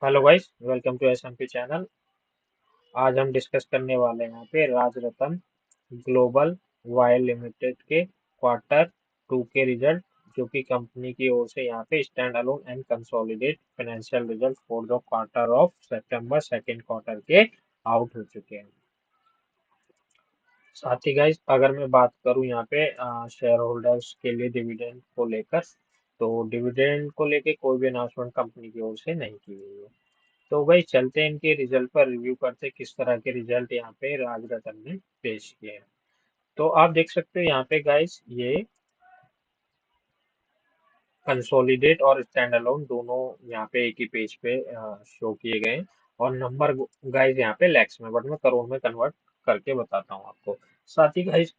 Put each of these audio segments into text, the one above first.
Hello guys, welcome to SMP channel. आज हम discuss करने वाले हैं यहाँ पे राजरतन ग्लोबल वायर लिमिटेड के क्वार्टर टू के रिजल्ट, जो कि कंपनी की ओर से यहाँ पे standalone and consolidate financial result for the quarter of सितंबर सेकेंड क्वार्टर के आउट हो चुके हैं। साथ ही गाइस, अगर मैं बात करूं यहाँ पे शेयर होल्डर्स के लिए डिविडेंड को लेकर, तो डिविडेंड को लेके कोई भी अनाउंसमेंट कंपनी की ओर से नहीं की गई है। तो भाई चलते हैं इनके रिजल्ट पर रिव्यू करते हैं, किस तरह के रिजल्ट यहाँ पे राजरतन ने पेश किए हैं। तो आप देख सकते हो यहाँ पे गाइस, ये कंसोलिडेट और स्टैंड अलोन दोनों यहाँ पे एक ही पेज पे शो किए गए हैं। और नंबर गाइस यहाँ पे लैक्स में, बट मैं करोड़ में कन्वर्ट करके बताता हूँ आपको। साथ ही गाइस,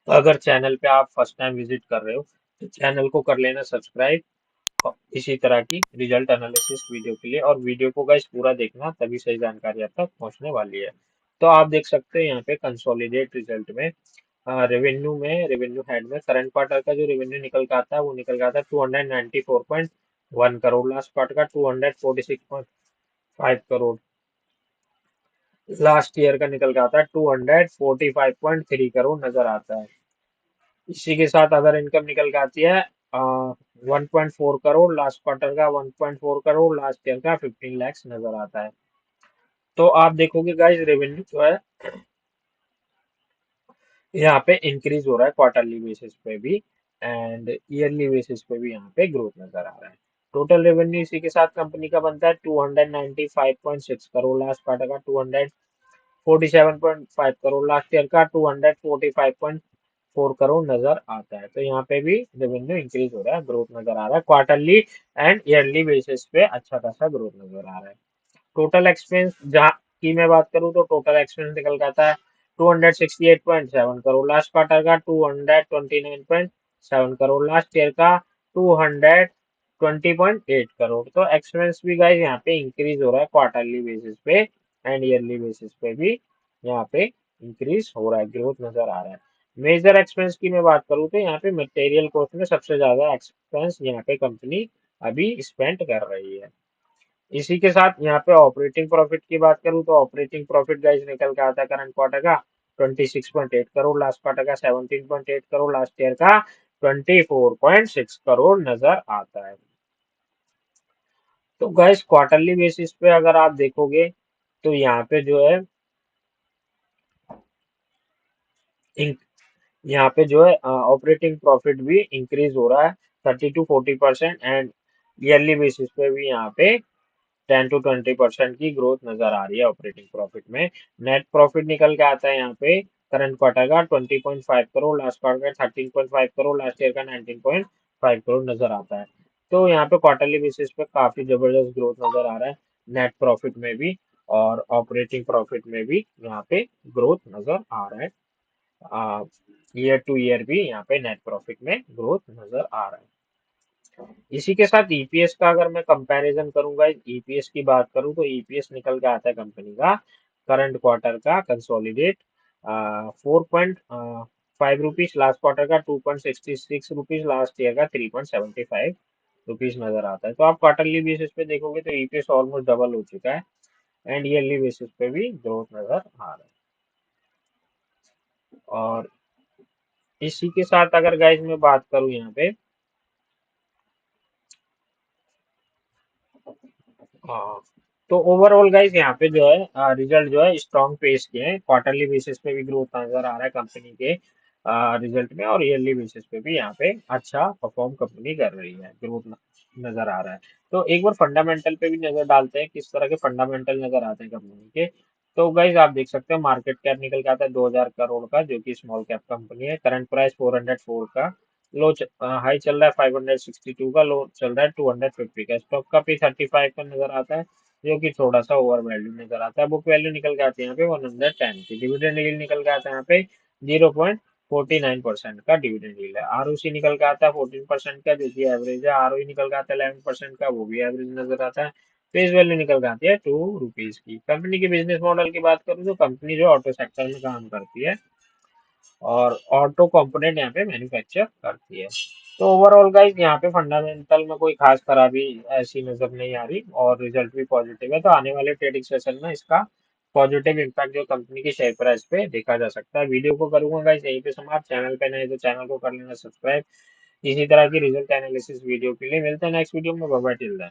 अगर चैनल पे आप फर्स्ट टाइम विजिट कर रहे हो तो चैनल को कर लेना सब्सक्राइब, इसी तरह की रिजल्ट एनालिसिस वीडियो के लिए। और वीडियो को गाइस पूरा देखना, तभी सही जानकारी आप तक पहुंचने वाली है। तो आप देख सकते हैं यहाँ पे कंसोलिडेट रिजल्ट में रेवेन्यू हेड में करंट क्वार्टर का जो रेवेन्यू निकल के आता है वो निकल के आता है 294.1 करोड़। लास्ट क्वार्टर का 246.5 करोड़। लास्ट ईयर का निकल के आता है 245.3 करोड़ नजर आता है। इसी के साथ अदर इनकम निकल के आती है 1.4 करोड़। लास्ट क्वार्टर का 1.4 करोड़, लास्ट ईयर का 15 लैक्स नजर आता है। तो आप देखोगे गाइस, रेवेन्यू जो है यहाँ पे इंक्रीज हो रहा है क्वार्टरली बेसिस पे भी, एंड ईयरली बेसिस पे भी यहाँ पे ग्रोथ नजर आ रहा है। टोटल रेवेन्यू इसी के साथ कंपनी का बनता है 295.6 करोड़। लास्ट क्वार्टर का 247.5 करोड़, लास्ट ईयर का 245.4 करोड़ नजर आता है। तो यहाँ पे भी रेवेन्यू इंक्रीज हो रहा है, ग्रोथ नजर आ रहा है क्वार्टरली एंड ईयरली बेसिस पे, अच्छा खासा ग्रोथ नजर आ रहा है। टोटल एक्सपेंस जहाँ की मैं बात करूँ तो टोटल एक्सपेंस निकल के आता है 268.7 करोड़। लास्ट क्वार्टर का 229.7 करोड़, लास्ट ईयर का 220.8 करोड़। तो एक्सपेंस भी गाइस यहाँ पे इंक्रीज हो रहा है क्वार्टरली बेसिस पे एंड ईयरली बेसिस पे भी, यहाँ पे इंक्रीज हो रहा है, ग्रोथ नजर आ रहा है। मेजर एक्सपेंस की मैं बात करूँ तो यहाँ पे मटेरियल कॉस्ट में सबसे ज्यादा एक्सपेंस यहाँ पे कंपनी अभी स्पेंड कर रही है। इसी के साथ यहाँ पे ऑपरेटिंग प्रॉफिट की बात करूँ तो ऑपरेटिंग प्रॉफिट गाइस निकल के आता है करंट क्वार्टर का 26.8 करोड़। लास्ट क्वार्टर का 17.8 करोड़, लास्ट ईयर का 24.6 करोड़ नजर आता है। तो गाइस क्वार्टरली बेसिस पे अगर आप देखोगे तो यहाँ पे जो है इन- यहाँ पे जो है ऑपरेटिंग प्रॉफिट भी इंक्रीज हो रहा है 30 to 40%, एंड ईयरली बेसिस पे भी यहाँ पे 10 to 20% की ग्रोथ नजर आ रही है ऑपरेटिंग प्रॉफिट में। नेट प्रॉफिट निकल के आता है यहाँ पे करंट क्वार्टर का 20.5 करोड़, लास्ट क्वार्टर का 13.5 करोड़, लास्ट ईयर का 19.5 करोड़ नजर आता है। तो यहाँ पे क्वार्टरली बेसिस पे काफी जबरदस्त ग्रोथ नजर आ रहा है, नेट प्रॉफिट में भी और ऑपरेटिंग प्रॉफिट में भी यहाँ पे ग्रोथ नजर आ रहा है। ईयर टू ईयर भी यहाँ पे नेट प्रॉफिट में ग्रोथ नजर आ रहा है। इसी के साथ ईपीएस का अगर मैं कंपैरिजन करूंगा, ईपीएस की बात करूं तो ईपीएस निकल के आता है कंपनी का करंट क्वार्टर का कंसोलिडेट 4.5 रुपीज, लास्ट क्वार्टर का 2.66 रुपीज, लास्ट ईयर का 3.75 रुपीज नजर आता है। तो आप क्वार्टरली बेसिस पे देखोगे तो ईपीएस ऑलमोस्ट डबल हो चुका है, एंड ईयरली बेसिस पे भी ग्रोथ नजर आ रहा है। और इसी के साथ अगर गाइस मैं बात करूं यहाँ पे, हाँ, तो ओवरऑल गाइस यहाँ पे जो है रिजल्ट जो है स्ट्रॉन्ग पेश किए हैं। क्वार्टरली बेसिस पे भी ग्रोथ नजर आ रहा है कंपनी के रिजल्ट में, और ईयरली बेसिस पे भी यहाँ पे अच्छा परफॉर्म कंपनी कर रही है, ग्रोथ नजर आ रहा है। तो एक बार फंडामेंटल पे भी नजर डालते हैं, किस तरह के फंडामेंटल नजर आते हैं कंपनी के। तो गाइस आप देख सकते हैं मार्केट कैप निकल के आता है 2000 करोड़ का, जो कि स्मॉल कैप कंपनी है। करंट प्राइस 404 का, हाई चल रहा है 562 का, लो चल रहा है 250 का। स्टॉक का भी 35 का नजर आता है, जो कि थोड़ा सा ओवर वैल्यू नजर आता है। बुक वैल्यू निकल के आती है यहाँ पे 110 की। डिविडेंड यील्ड निकल के आता है यहाँ पे 0.49% का डिविडेंड यील्ड है। आरओसी निकल के आता है 14% का, जो कि एवरेज है। आरओई निकल के आता है 11% का, वो भी एवरेज नजर आता है। फेस वैल्यू निकल के आती है 2 रुपीज की। कंपनी के बिजनेस मॉडल की बात करूँ तो कंपनी जो ऑटो सेक्टर में काम करती है, और ऑटो कंपोनेंट यहाँ पे मैन्युफैक्चर करती है। तो ओवरऑल गाइस यहाँ पे फंडामेंटल में कोई खास खराबी ऐसी नजर नहीं आ रही और रिजल्ट भी पॉजिटिव है। तो आने वाले ट्रेडिंग सेशन में इसका पॉजिटिव इम्पैक्ट जो कंपनी की शेयर प्राइस पे देखा जा सकता है। वीडियो को करूंगा गाइस यहीं पे समाप्त। चैनल पे नए तो चैनल को कर लेना सब्सक्राइब। इसी तरह की रिजल्ट एनालिसिस वीडियो के लिए मिलते हैं नेक्स्ट वीडियो में। Bye bye till then.